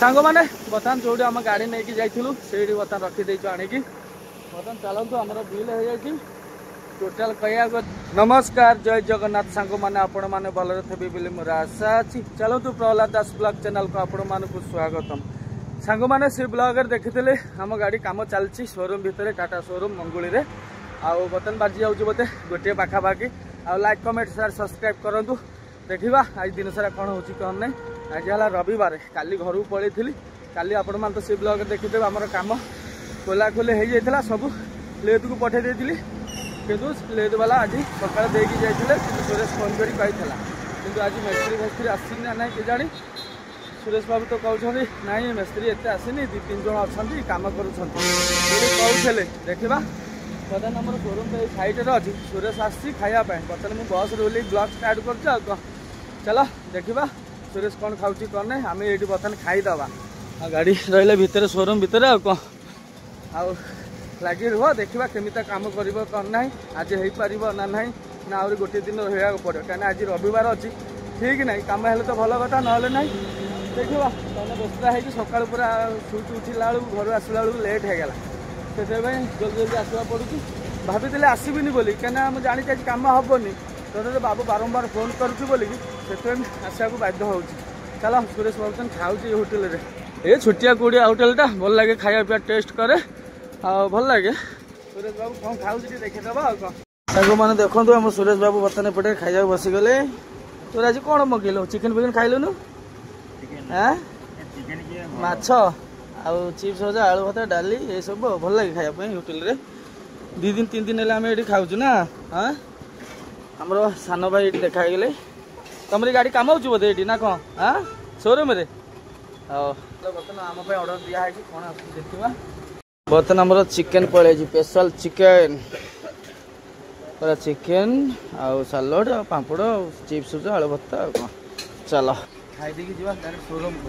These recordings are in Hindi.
सांग मैंने बर्तमान जो आम गाड़ी नहीं जाइलु से बर्तमान रखीदे आणिकी बर्तमान चलतु आम बिल हो जाए टोटाल कह नमस्कार जय जगन्नाथ सांग मैंने आपण मैंने भलरे थे बोली मोर आशा अच्छी चलतु प्रहलाद दास ब्लॉग चैनल को आपण मानक स्वागतम सांग मैंने से ब्लॉग देखी आम गाड़ी कम चलती शोरूम भितर टाटा शोरूम मंगुली रे आउ बर्तमान बाजी जाऊँ बोधे गोटे पाखापाखि आ लाइक कमेंट शेयर सब्सक्राइब करूँ देखा आज दिन सारा कौन हो कौन नहीं आज है रविवार काली घर को पलैली काली आपण मैंने तो से ब्लॉग देखीदे आम कम खोला खोली हो जाता सब लेद को पठे देती किंतु लेद वाला आज सकाल देकी जाते सुरेश फोन कर कि आज मिस्त्री फेस्त्री आसना ना कि जानी सुरेश बाबू तो कहते नाई मिस्त्री एत आसनी 2-3 जन अच्छा कम करुँचे देखा बर्तमान आम शोरूम तो सैड्रे अच्छी सुरेश आसी खायापी बर्तमान मुझे बस रोल ब्लॉग स्टार्ट कर चलो देखा सुरेश कौन खाऊँ कौन ना आम ये बर्तमान खाईदे गाड़ी रही भितर शोरूम भितर आ लगी रुह देखा केमी कम कर कौन ना आज हो पार ना ना ना आ गोटे दिन रहा पड़ो कहीं आज रविवार अच्छी ठीक ना कम हेल्ले तो भल कथा ना ना देखा मैंने व्यस्त है सका पूरा सुच उठला बेलू घर आसला बेलू लेट हो गला से जल्दी जल्दी आसवा पड़ी भाभी आसबिनी बोली कहीं मुझे जानी आज कम हेनी तो बाबू बारंबार फोन करुँच बोली से आसवा बाध्य हो चलो सुरेश बाबू खाऊँ होटेल ये छोटिया कूड़िया होटेलटा भल लगे खाया पीवा टेस्ट करे भल लगे सुरेश बाबू कौन खाऊँ देखीदे सांग मैंने देखो आम सुरेश बाबू बर्तमान एपटे खाइबा बसीगले तोर आज कौन मगेलु चिकेन फिकेन खाइलुनु हाँ माछ आउ चिप्स भजा आलू भत्ता डाली ये सब भल लगे खायापी होटेल रे 2-3 दिन आम ये खाऊँ ना हाँ आमर सान भाई ये देखा गले तुम गाड़ी कम हो बोधे ये ना कौन हाँ शोरूम रे बर्तमान आम ऑर्डर दिखाई कौन देखा बर्तमान आमर चिकेन पड़े स्पेशल चिकेन पूरा चिकेन आउ सालड पापड़ चिप्स आलू भत्ता कौन चलो खाई देकी जी शोरूम को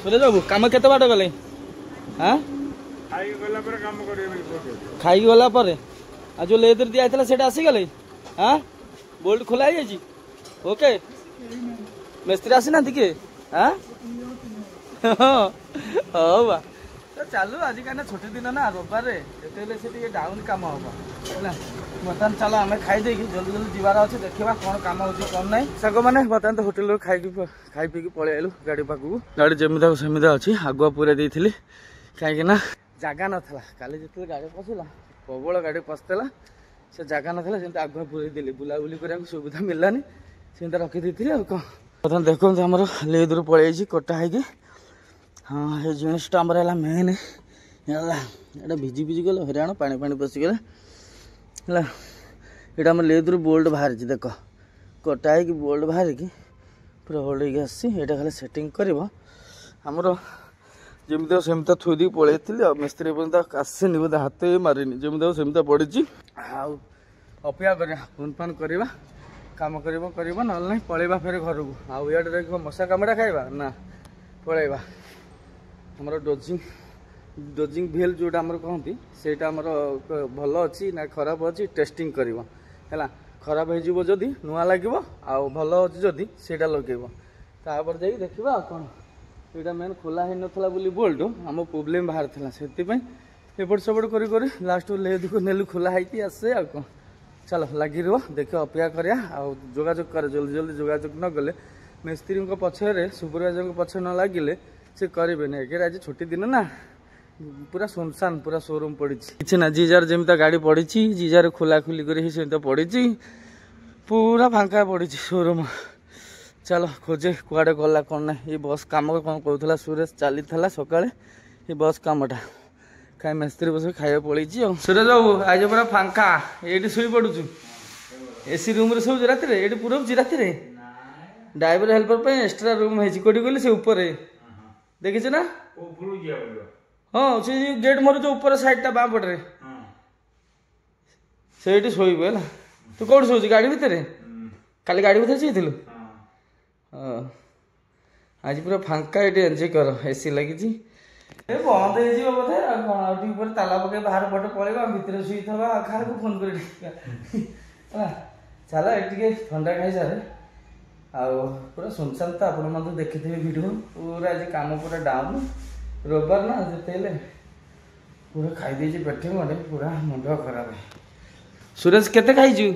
सुरेश बाबू कम केत बाट गले हाँ खाई गला जो लेदर दिखाई से आसीगले हाँ बोल्ट खोला जाइए ओके मिस्त्री आसी ना किए हाँ हाँ बा तो चलू आज कहीं छोटे दिन ना रविवार से डाउन कम हम है बर्तमान चलो आम खाई जल्दी जल्दी जीवार अच्छे देखा कौन कम हो कौन ना सांग मैंने बर्तमान तो होटेल खाई पीकी पलि आलु गाड़ी पाखक गाड़ी जमीदा सेमिदा अच्छी आगुआ पूरा देती कहीं जगह नाला काली जो गाड़ी पशिला प्रबल गाड़ी पशिला से जगह नाला से आगुआ पूरे देली बुलाबुली करने सुविधा मिललानी से रखीदी कौन बर्तमान देखो आम लेदरू पलि कटा है हाँ ये जिनसटा आमर है मेन है भिजी भिजी गले हराण पानी पानी पशिगले है ये आम लेदरू बोल्ट बाहर देख कटा है कि बोल्ट बाहर कि पूरा होल्ड आसी खाली सेटिंग कर आमर जमी सेमता थोदी पलैली मिस्त्री पर्यटन आसनी बोधे हाथ मारिनी जमी सेमता पड़ी अपेक्षा कर फोन फान करवा कम कर ना ना पलैबा फेर घर को आउ इे मशा कामटा खाइबा ना पलैबा आमर डोजिंग भेल जोटा आमर कहती सेटा आमर भल अच्छी ना खराब अच्छी टेस्टिंग कर खराब हो जदि नुआ लगे आउ भल अच्छी जदि सेटा लगेब तापर जा देखा कौन यहाँ मेन खोला ही नाला बोली बोल्ट आम प्रोब्लेम बाहर था से एपट सेपट कर लास्ट लेद को नेलु खोला है आसे आ कौन चलो लगी रुह देख अपेक्षा करा जोगाजोग कर जल्दी जल्दी जोगाजोग न गले मिस्त्री पछरे सुपरवाइजर पछे न लगिले से करेंगे नहीं आज छोटी दिन ना पूरा सुनसान पूरा शोरूम पड़ी कि ना जीजार जमी गाड़ी पड़ी जीजार खोला खोली कर पड़ी पूरा फांका पड़ी शोरूम चलो खोजे कुआड़े गला कौन ना ये बस कम कौन कहला सुरेश चली सका ये बस कमटा कहीं मिस्त्री बस खाया पड़ी सुरेश बाबू आज पूरा फांका ये शुई पड़ू एसी रूम रे सब राति ये पुरबुची राति ड्राइवर हेल्पर एक्सट्रा रूम है कौटी कहली से ऊपर देखी ना हाँ से गेट मोर जो ऊपर साइडटा बाँ पटे से शोबू है तू कौट शोच गाड़ी भितर काली गाड़ी भितर जाइलु आज पूरा फांका ये एंजॉय कर एसी लगी बंद हो बोधे कौन ताला पकड़ बाहर पटे पलैबा भितर शुई क्या फोन कर चलो ये ठंडा खाई सारे आउ पूरा सुनसान तो आपण मैंने देखी थे वीडियो पूरा आज काम पूरा डाउन रविवार ना जिते पूरा खाई देछि पेटे मोटे पूरा मुंड खराब है। सुरेश केते खाइजु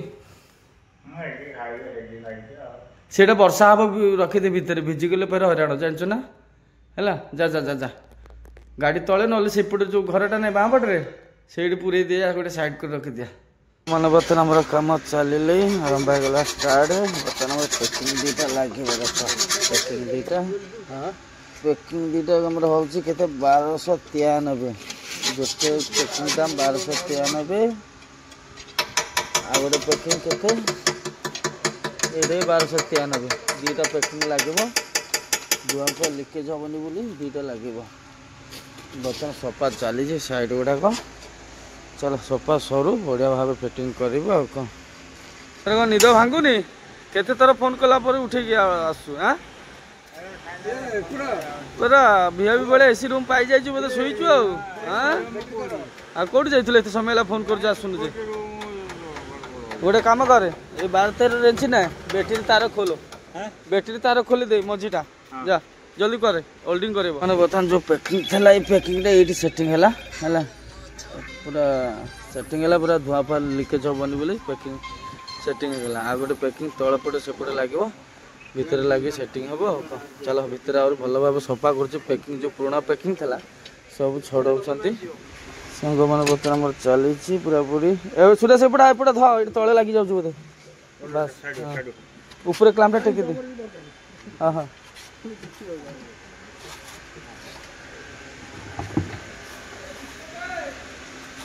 सेटा वर्षा हम रखिदे भितर भिजी गले पर हराण जानछु ना है जा जा जा जा गाड़ी तले ना सेपटे जो घरटा नहीं बाँ पटे से पूरे दिया गोटे साइड कर रखी दिया मन बर्तन आम कम चलिले आरंभ होगा स्टार्ट बर्तन पैकिंग दीटा लगे पैकिंग दीटा पैकिंग दीटा हूँ के 1293 गोटे पैकिंग दाम 1293 आ गोटे पैकिंग के 1293 दीटा पैकिंग लगे दुआ लिकेज हेनी बोली दीटा लगे बर्तन सफा चली साइड गुड़ाक चलो सफा सरू बढ़िया भाव फिटिंग कर कौन निद भांगुनी केते थर फोन कला उठे आसु हाँ पूरा भिआई बेले एसी रूम पाई जाइए बोले शुईचु कौट जाइए एत समय फोन कर आसुन जे गोटे कम करे ये 12-13 रेंच ना बैटेरी तार खोलो बैटेरी तार खोली दे मझीटा जा जल्दी करे होल्डिंग करे माने बर्तमान जो पैकिंग थला ये पैकिंग ये सेटिंग है पूरा सेटिंग है पूरा धुआं फुआ लीकेज हेनी बोली पैकिंग सेटिंग है आ गोटे पैकिंग तल पटे सेपटे लगे भितर लगे सेटिंग हम चलो भितर आ भल भाव सफा कर पैकिंग जो पुराना पैकिंग थला सब छड़ाऊँच सांग मैंने बर्तमान चली पूरा पूरी सुधा सेपटा एपटा धा ये तले लगी जाऊँ बोधे बस ऊपर क्लामटा टेकी दे हाँ हाँ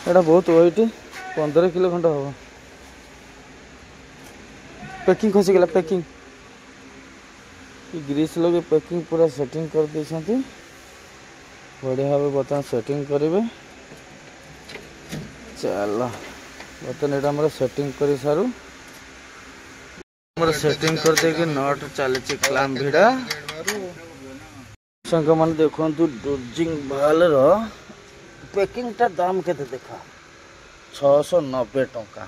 एटा बहुत वेट 15 किलो खंड हम पैकिंग खसीगला पैकिंग ग्रीस लगे पैकिंग पूरा सेटिंग कर देछंती बढ़िया भाव बर्तमान सेटिंग करेंगे चलो बर्तमान एटा हमर सेटिंग कर सारू सेटिंग कर दे नट चली क्लाम भिड़ा संग मैंने देखु डोजिंग भाल पैकिंग टा दाम के देख 690 टंका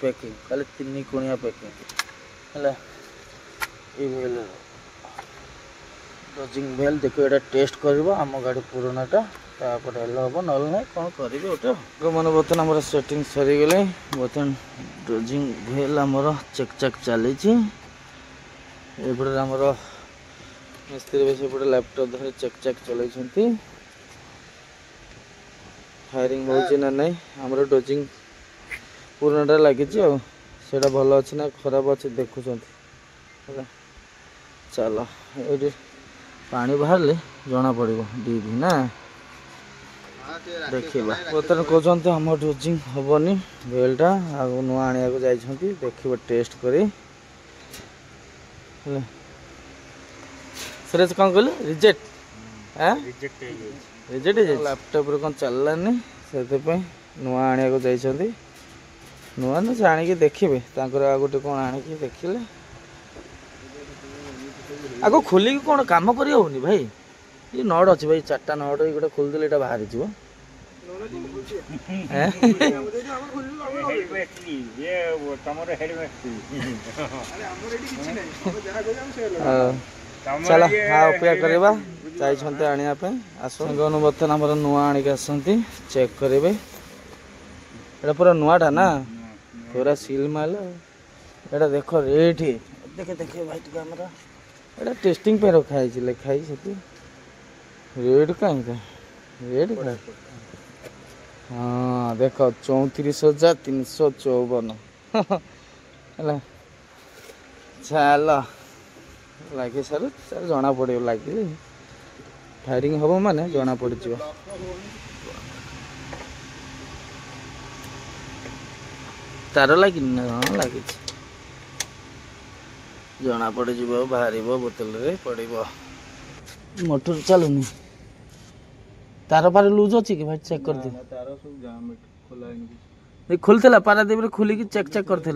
पैकिंग खाली 3 कोणिया पैकिंग है डोजिंग भेल देखो ये टेस्ट कर आम गाड़ी पुरानाटा तापर हम ना कौन करेंगे गोटे मैंने बर्तमान आम सेटिंग सरीगले बर्तमान डोजिंग भेल आमर चेक चेक चली आमर मिस्त्री भी सेपटे लैपटॉप धरी चेक चेक चलती फायरिंग होना नहीं आमर डोजिंग पुरानाटा लगी सेटा भल अच्छे ना खराब अच्छे देखुं चलो ये पानी बाहर जना पड़ो डीवी ना देखा बर्तमान कहते आम डोजिंग हेनी बेलटा आ नुआ आने देखिए टेस्ट कर सुरेश कौन कहलु रिजेक्ट रिजेक्ट लैपटॉप कौन चलानी से नुआ आने नुआ ना से आणिकी देखिए आ गोटे कौन आणिकी देखिले आगो खोलिकी कौन काम कर भाई ये नट अच्छे भाई 4टा नट गोटे खोलदेले ये बाहरी जीव चलो हाँ अपेक्षा करवा चाहिए आने आस बर्तमान आम नुआ आणिक आसती चेक करेंगे ये पूरा नुआटा ना पूरा सिल माल एटा देख रेट देखे देखे भाई कैमरा एटा टेस्टिंग पे रखाई लिखाई से रेट कहीं रेट क्या हाँ देख 34,354 है चल लगे सर सर जना पड़े लगे फायरिंग हम माने जना पड़ तार लगे हाँ लगे जना पड़ बाहर बोतल रे पड़ो मोटर चलुनी तार पार लूज अच्छी कि भाई चेक कर दे खोलते पारादीप खोलिकी चेक चेक करते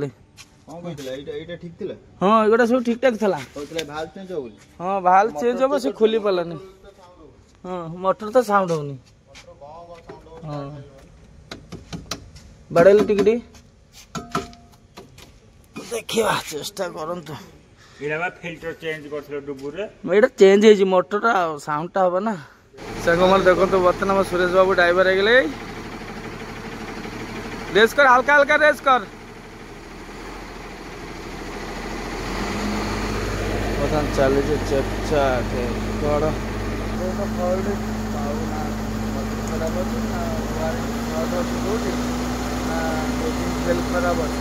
हाँ एगोटा सब ठीक ठाक था हाँ भाल चेंज हम से खोली पारानी हाँ मोटर तो साउंड होनी हाँ बाड़े टिके देखिए चेष्टा करतु एडा फिल्टर चेंज करथलो डुबुर रे एटा चेंज हे जी मोटर साउंड टा होबा ना संग मन देखो तो वर्तमान सुरेश बाबू ड्राइवर हे गेले रेस कर हल्का हल्का रेस कर बतन चले जे चेक चाक कड़ तो फॉल्ट पाउ ना खराब अछि ना वारंटी शॉर्ट अछि कोठी ना कोचिंग फेल खराब अछि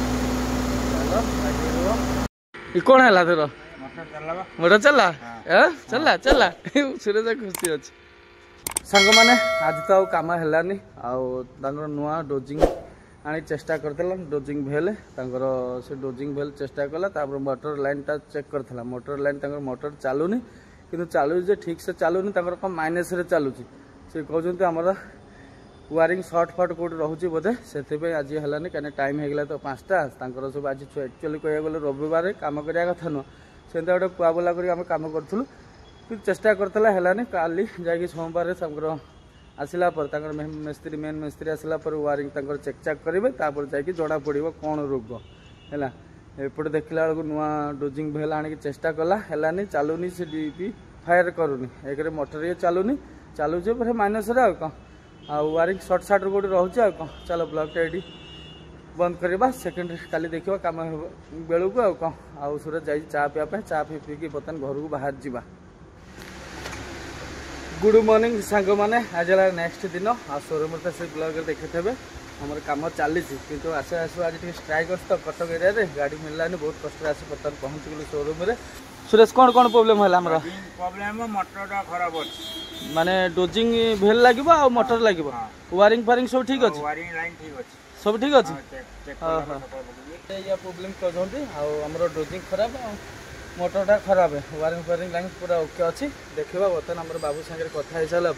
चलो आगे रो ई कोन हला तोर मोटर चला चला चला सुरेश खुशी अच्छे सांग मैंने आज तो कम है नुआ डोजिंग आनी चेष्टा करता डोजिंग भेल से डोजिंग भेल चेष्टा कला मोटर लाइन टा चेक करता मोटर लाइन मोटर चलुनी कि चालू ठीक से चलुनी कम माइनस रे चलुची से कहते आमर वायरिंग सर्ट फट कौट रोचे बोधे से आज है कहीं टाइम हो गला तो 5टा सब आज एक्चुअली कह गले रविवार कम करवा कथा नुह से गोटे कुआबला कम करूँ कि चेष्टा करता है काली जा सोमवार आसला मिस्त्री मेन मिस्त्री आसला वायरिंग चेक चाक करेंगे जा जना पड़ो कौन रोग है एपटे देखला बेलू नुआ डोजिंग भेल आनी चेष्टा कला है चलुनी से डीपी फायर करूनी एक मोटर ये चलुनी चलुचे पर minus wiring shirt shirt Kaut रोचे कौन चलो ब्लॉक ये बंद करवा सेकेंड काली देखा कम बेलू को कौन आउ सूरज जा चा पीवा चा पी बर्तमान घर को बाहर जावा गुड मॉर्निंग सांग मैंने आज नेक्स्ट दिन आ शोरूम तो से ब्लॉग देखी थे आम कम चली किंतु आसू आसू आज स्ट्राइक अच्छे तो कटक एरिया रे गाड़ी मिललानी बहुत कष्ट आसी बर्तमान पहुँच गलु शोरूम रे सुरेश कौन कौन प्रोब्लेम है हमर प्रॉब्लम मोटर टा खराब अछि माने डोजिंग भेल लागिबो आ मोटर लागिबो वायरिंग फायरिंग सब ठीक अछि वायरिंग लाइन ठीक अछि सब ठीक अछि हां हां या प्रॉब्लम कहजोंती आ हमर डोजिंग खराब मोटर टा खराब है वायरिंग फायरिंग लाइन पूरा ओके अच्छी देखा बर्तमान आम बाबू सागर कथा हो सारा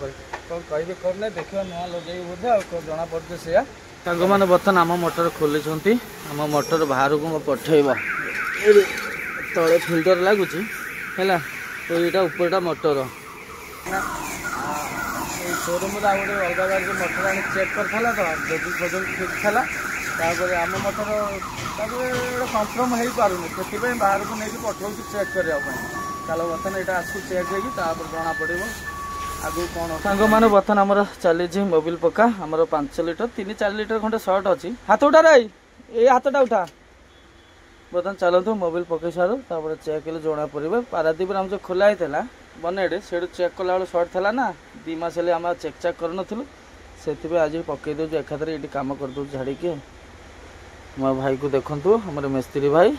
कौन कहे कौन ना देखा नुआ लगे बोधे आ जना पड़े से सांग मैंने बर्तमान आम मोटर खोली आम मोटर बाहर को पठेब तले फिल्टर लगुच है तो यहाँ उपरटा मोटर शोरूम गोटे अलग गाड़ी मोटर आनी चेक करता तो डोजिंग फोजिंग ठीक था तापर आम मोटर कन्फर्म हो पारुनी से बाहर को नहीं पठाऊँ चेक करने चलो बर्तमान यहाँ आसू चेक होगी जना पड़ो आगू कौन सांग मैंने बर्तमान आमर चली मोबिल पक्का आमर 5 लिटर 3-4 लिटर खंडे सर्ट अच्छी हाथ उठा रही ये हाथटा उठा बर्तमान चलतु मोबिल पकई सारू चेक कले जना पड़े पारादीप आम जो खोला होता बनेड से चेक कला बेलू सर्ट था ना 2 मास आम चेक चाक करूँ से आज पकई दे एकाथरे ये कम करदे झाड़ी मो भाई को देखु हमारे मिस्त्री भाई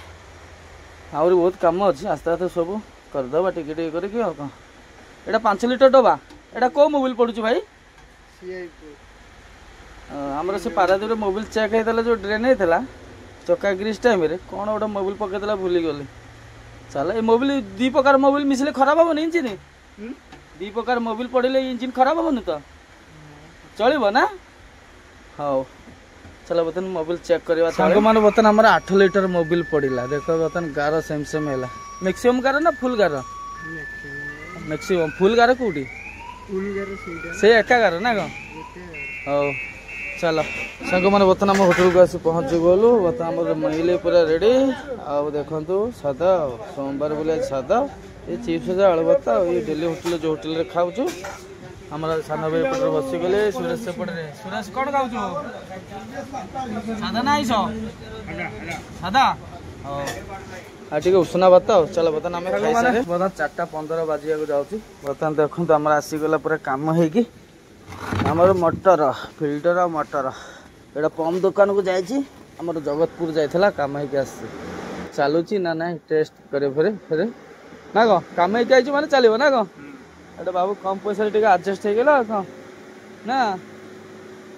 आहरी बहुत कम अच्छे आस्ते आस्ते सब करदे टिके करके कौन एटा 5 लिटर डबा एटा को मोबिल पड़ुची भाई आमर से पारादीप मोबिल चेक होता जो ड्रेन होता चक्का ग्रीस टाइम रे कौन गोटे मोबिल पकईदेला भूली गली चल ये मोबिल 2 प्रकार मोबिल मिसले खराब हेनी इंजिन 2 प्रकार मोबिल पड़े इंजिन खराब हेनी तो चलो ना हाँ चलो बर्तमान मोबिल चेक करवा सांग मैंने बर्तमान आम 8 लिटर मोबिल पड़ा देख बर्तमान गार सेम सेम है मैक्सिमम गार ना फुल गार मैक्सिमम फुल गार कौटी से एका गार ना कौन हाँ चलो सांग मैंने बर्तमान आम होटेल को आसी पहुँची गलु बर्तमान आम मिले पूरा रेडी आउ देखु सादा सोमवार बोले सादा ये चिप्स आलू भत्ता ये डेली होटेल जो होटेल खाऊ हमारा सान भाई पटे बसी गले सुरेश सेपटे सुरेश कौन खाऊ सादा ना आईस सादा हाँ उषुना भात चलो बर्तमान आम बर्तमान 4:15 बाजिया जाऊँ बर्तमान देखो आम आसीगला पूरा कम होगी आमर मोटर फिल्टर आ मोटर एटा पंप दुकान को जाइए आमर जगतपुर जाइला कम होगी आस चलुची ना ना टेस्ट करे फेरे फेरे ना कौन कम होगी माने चलो ना कौन एटा बाबू कम पैसा टे आडजस्ट हो गला कौन ना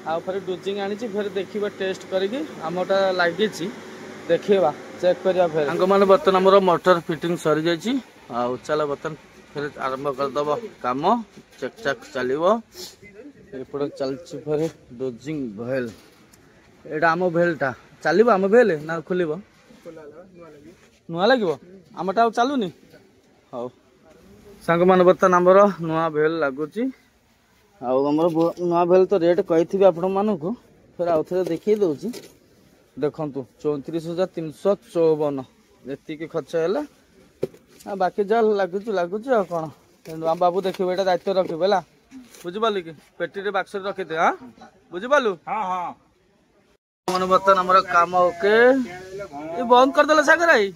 आउ फिर डोजिंग आनी फिर देखा टेस्ट करके आमटा लगी देखा चेक करा फिर मैंने बर्तमान आमर मोटर फिटिंग सरी जाइए आउ चलो बर्तमान फिर आरंभ करदेव कम चेक चाक चलो एपटे चलती फिर डोजिंग भेल एटा आम भेलटा चलो आम भेल ना खोल नुआ लगे आमटा चलुनी हाँ सांग मैंने बर्तमान आमर नुआ भेल लगुच आमर नुआ भेल तो रेट कही आपण मानक फिर आउ थे देखी दूसरी देखु 34,354 ये खर्च है बाकी जा लगुच लगुच कौन आम बाबू देखिए ये दायित्व रखिए है बुझिपालु कि पेटी बाक्स रखिदे हाँ बुझिपालु हाँ हाँ मन बर्तन आम काम ओके ये बंद करदे सागर आई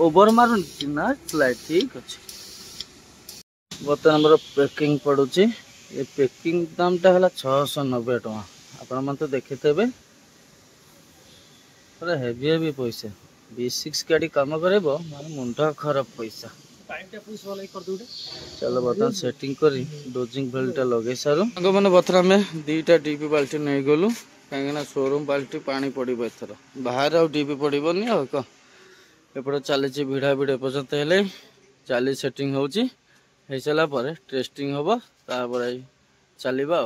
ओवर मारुन ना स्लाइड ठीक अच्छे बर्तमान आम पैकिंग पड़ुची ये पैकिंग दाम टा है 690 टका आपण मन तो देखी थे पूरा हेवी हेवी पैसा B6 गाड़ी काम करे मुंड खराब पैसा चलो बर्तमान सेटिंग करी डोजिंग बेल्ट लगे सारू मैंने बर्तमान आम 2टा डीपी बाल्टी नहीं गलु कहीं शोरूम बाल्टी पानी पड़ो एथर बाहर आ डीपी पड़ोनी एपटे चली भिड़ा भिड़ पर्यंत हेले चाली सेटिंग होची सारापर टेस्टिंग हम तापर चलवा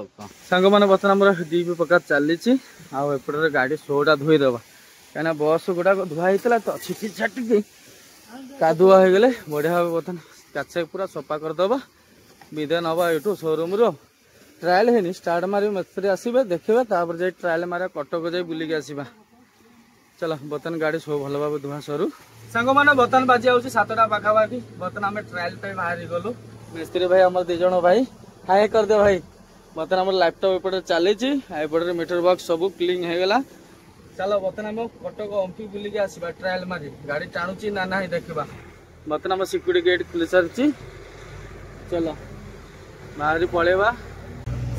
सांग मैंने बर्तमान आम डीपी पका चली आउटे गाड़ी शोटा धोईदेवा कहीं बस गुड़ाक धुआ होता तो छिटी छाटिक कादुआ हो गले बढ़िया भाव बर्तमान काचे पूरा सफा करदे विदे नवा यूँ शोरूम रो ट्रायल है स्टार्ट मार मिस्त्री आसवे देखिए तापर जाए ट्रायल मारे कटक जाए बुलिक आसवा चलो बर्तमान गाड़ी सब भल भाव धुआ सरू सांग मैंने बर्तमान बाजी आऊँ 7टा पाखापाखि बर्तमान आम ट्रायल पे बाहरी गलु मिस्त्री भाई आम 2 जण भाई हाई करदे भाई बर्तमान आम लैपटॉप एपटे चली एपटे मीटर बॉक्स सब क्लीन हो गला चलो बर्तमान आम कटक अंपी बुलिक आसवा ट्रायल मारी गाड़ी टाणुची ना ना देखा बर्तमान आम सिक्यूरिटी गेट खुली सारी चलो बाहरी पलैबा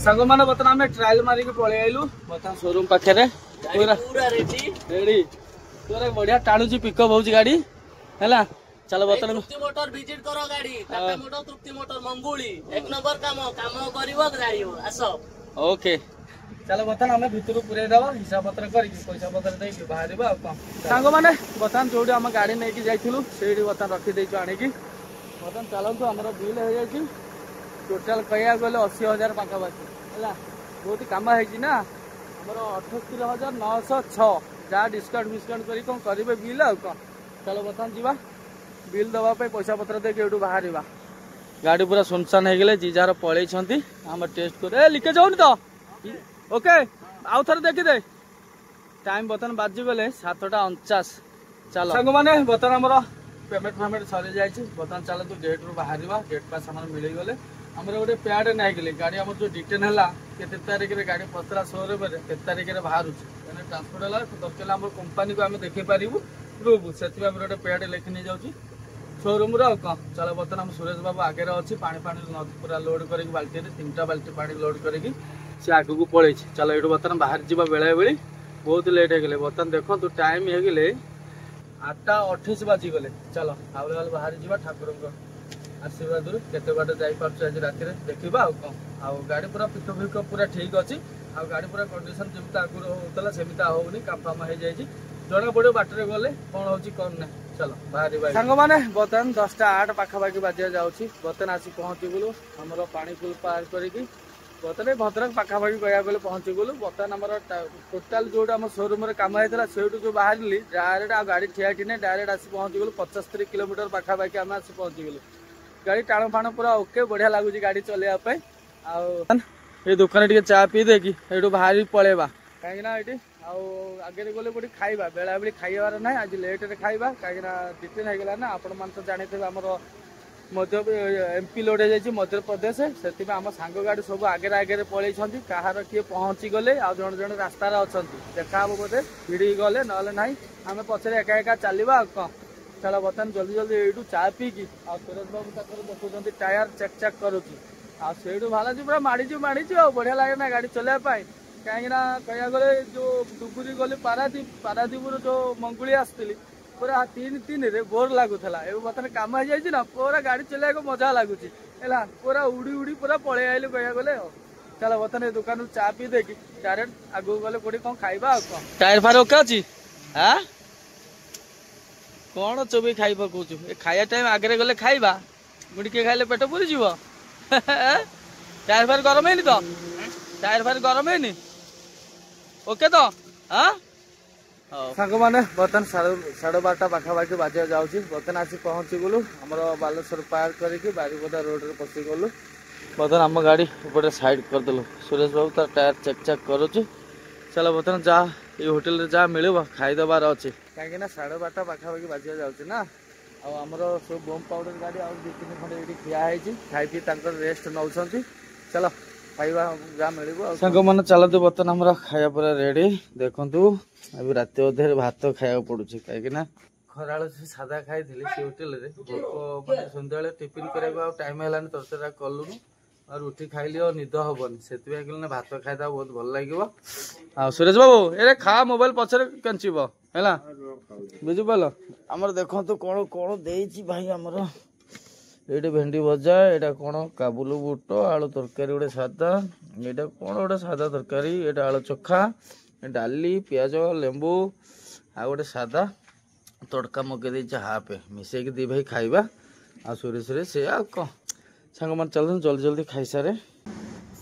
सांग मैंने बर्तमान आम ट्रायल मारिक पलि आइलु बर्तमान शोरूम पाखे पूरा रेडी पूरा बढ़िया टाणुची पिकअप होची गाड़ी है चलो बर्तमान तृप्ति मोटर विजिट करो गाड़ी टाटा मोटर तृप्ति मोटर मंगुली 1 नंबर काम करिवो जाइयो आसो ओके चलो बर्तमान आम भितर पूरे दबा हिसाब पत्र करके पैसा पत्र देके बाहर सांग मैंने बर्तमान जो आम गाड़ी नहीं जाइलु से बर्तमान रखीदे आणिकी बर्तमान चलतु आम बिल हो जाए टोटाल कह गले 80,000 पाखापाखि है बहुत कम है आमर 78,906 जहाँ डिस्काउंट फिस्काउंट कर कौन करेंगे बिल आ कौन चलो बर्तमान जा बिल दवाई पैसा पत्र देके ये बाहर गाड़ी पूरा सुनसान हो गले जी जार पलि आम टेस्ट कर लिकेज हो तो ओके आउ थे देखीदे टाइम बर्तमान बाजी गले 7:49 चलो सांग मैंने बर्तमान आमर पेमेंट फेमेंट सरी जाए बर्तमान चलतु गेट रू बाहर गेट पास आम मिलगले आम गोटे प्याड नहीं गाड़ी आम जो डिटेन है केते तारीख में गाड़ी पतरा शोरूम के तारीख में बाहर ट्रांसपोर्ट है दरकार आम कंपानी को आम देखी पारू प्रूफ से गोटे प्याड लिखी नहीं जाऊँ शोरूम रो कौन चलो बर्तमान आम सुरेश बाबू आगे अच्छी पानी पूरा लोड कर बाल्टी 3टा बाल्टी पानी लोड करके सी आग को पड़े चलो ये बर्तमान बाहर जा बेले बेली बहुत लेट हो गले बर्तमान देखो तो टाइम हो गले 8:28 बाजी गले चलो आउले वाले बाहर जा ठाकुर आशीर्वाद केते बाट जापार आज राति देखा आउ गाड़ी पूरा पिकअप फिकअप पूरा ठीक अच्छी आ गाड़ी पूरा कंडीशन जमी आगुरी होता सेमती होनी कामफाम हो जाए जना पड़ो बाटर गले कौन हो कौन ना चलो बाहर सांग मैंने बर्तमान 10:08 पाखापाखि बाजिया जाऊँगी बर्तमान आसी पहुँचीगलु आमर पानी फुल पार करके बर्तमान भद्रक पाखापाखि कह गले पहुँचीगलु बर्तमान आम टोटाल जो आम शोरूम काम होता से जो बाहर डायरेक्ट आ गाड़ी ठिया नहीं डायरेक्ट आसी पहुँचीगलु 75 किलोमीटर पाखापाखि आम आसी पहुँचीगलु गाड़ी टाण फाण पूरा ओके बढ़िया लगुच गाड़ी चलवाई ये दुकान टे चा पी देकी ये बाहर पलैबा कहीं ये आगे गले गोटे खाइबा बेला बेली खाइबार ना आज लेट रे खाइबा कहीं डिटेन हो गला ना आपण मान तो जानते आमर मध्य MP लोड हो मध्य प्रदेश से आम सांग गाड़ी सब आगे आगे पलि कहार किए पहुँची गले आ जन जन रास्तार अच्छा देखा हम बोधे भिड़ी गले ना ना आम पचर एका एका चलवा कौन चलो बर्तमान जल्दी जल्दी यू चा पीकी आ सुरेश बाबू तक देखुं टायर चेक चेक करुच्ची आठ बाहर पूरा माड़ी बढ़िया लगे ना गाड़ी चलवाई कहीं कह गले जो डुगुरी गली पारादीप जो मंगुली आसती पूरा 3-3 रे बोर लगुला ए बर्तमान कम हो जाए ना पूरा गाड़ी चलने मजा लगुच है पूरा उड़ी उड़ी पूरा पलि आइलु कह गले चलो बर्तमान ये दुकान चा पी देकी डायरेक्ट आगू गले कौटी कौन खाइबा कौन टायर फायर ओके अच्छी हाँ कौन चोबी खाई पकाऊ खाया टाइम आगे गले खाइबा गुड़िके खाइले पेट पूरी जीव टायर फायर गरम है तो टायर फायर गरम है ओके तो हाँ सांग मैंने बर्तमान 12:30 पाखापाखि बाजिया जाऊँगी बर्तमान आसी पहुँची गलु आमर बालेश्वर पार करके बारिपदा रोड रे पशि गलु बर्तमान आम गाड़ी एपटे साइड करदेलु सुरेश बाबू तार टायर चेक चेक करुच्ची चलो बर्तमान जा ये होटेल रे जा मिल खाईदबार अच्छे कहीं 12:30 पाखापाखि बाजिया जाऊँच ना आमर सब बम पाउडर गाड़ी आ 2-3 खंडे ये ठिया है खाई पी रेस्ट नौ चलो खाଇବା ଯାହା ମିଳିବ ସାଙ୍ଗମାନେ ଚାଲନ୍ତୁ ବର୍ତ୍ତମାନ ଆମର ଖାଇବା ପୁରା ରେଡି ଦେଖନ୍ତୁ ଏବେ ରାତି ଅଧରେ ଭାତ ଖାଇବାକୁ ପଡୁଛି କାହିଁକି ନା ଖରାବେଳେ ସାଧା ଖାଇଥିଲି ସେ ହୋଟେଲରେ ଭୋକ ମାନେ ସନ୍ଧ୍ୟାବେଳେ ଟିଫିନ କରିବାକୁ ଆଉ ଟାଇମ ହେଲାନି ତରତରା କଲୁନୁ ଆଉ ରୁଟି ଖାଇଲି ଆଉ ନିଦ ହବନି ସେଥିପାଇଁ କହିଲି ନା ଭାତ ଖାଇଦବା ବହୁତ ଭଲ ଲାଗିବ ଆଉ ସୁରେଶ ବାବୁ ଏରେ ଖା ମୋବାଇଲ ପଛରେ କେଞ୍ଚିବ ହେଲା ବୁଝିପାରିଲ ଆମର ଦେଖନ୍ତୁ କଣ କଣ ଦେଇଛି ଭାଇ ଆମର ये भेंडी भजा एटा कौन काबुल बुट आलू तरकारी गोटे सादा ये कौन गोटे सादा तरकारी ये आलू चोखा डाली पियाज लेंबू आ गोटे सादा तड़का मगे हाफ मिसेक दी भाई खाइबा आ सुरेश से आ कौन सांग मैंने चल जल्दी जल्दी खाई सारे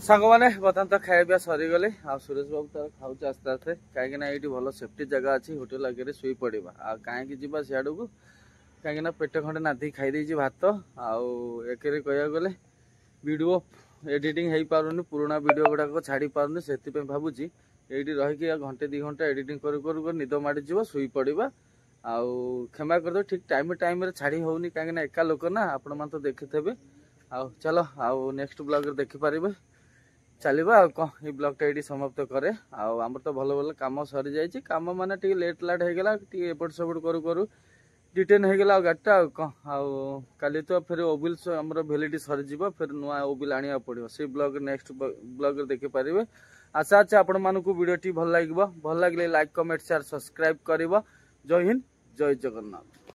सांग मैंने बर्तमान तो खाଇବା सरीगले आ सुरेश बाबू तार खाऊ आस्ते आस्ते कहीं ये भल सेफ्टी जगह अच्छी होटेल आगे शुई पड़ा आ कहीं जा सियाड़ को कहीं पेट खंडे नादी खाई भात आउ एक कह गले वीडियो एडिटिंग हो पारुनी पुराना वीडियो गुड़ाक छाड़ी पारुनी से भावुची ये रहीकि घंटे 2 घंटा एडिटिंग कर निद माड़ी शुई पड़ा आउ क्षमा कर ठीक टाइम छाड़ी होनी कहीं एका लोक ना आपण मैंने तो देखिथे आउ चलो आउ नेक्स्ट ब्लॉग देखिपारे चलवा कौन ये ब्लॉगटा ये समाप्त करे आमर तो भल भल कम सरी जाइए कम माने लेट लाट होगला एपट सेपट करू करू डिटेन हो गला गाड़ीटा काली तो फिर ओबिल आम भैलिडी सरीज फिर नुआ ओबिल आने पड़ो से ब्लॉग नेक्स्ट ब्लॉग देखिपारे आशा अच्छे आपण मानक वीडियो भल लगे लाइक कमेंट शेयर सब्सक्राइब कर जय हिंद जय जगन्नाथ।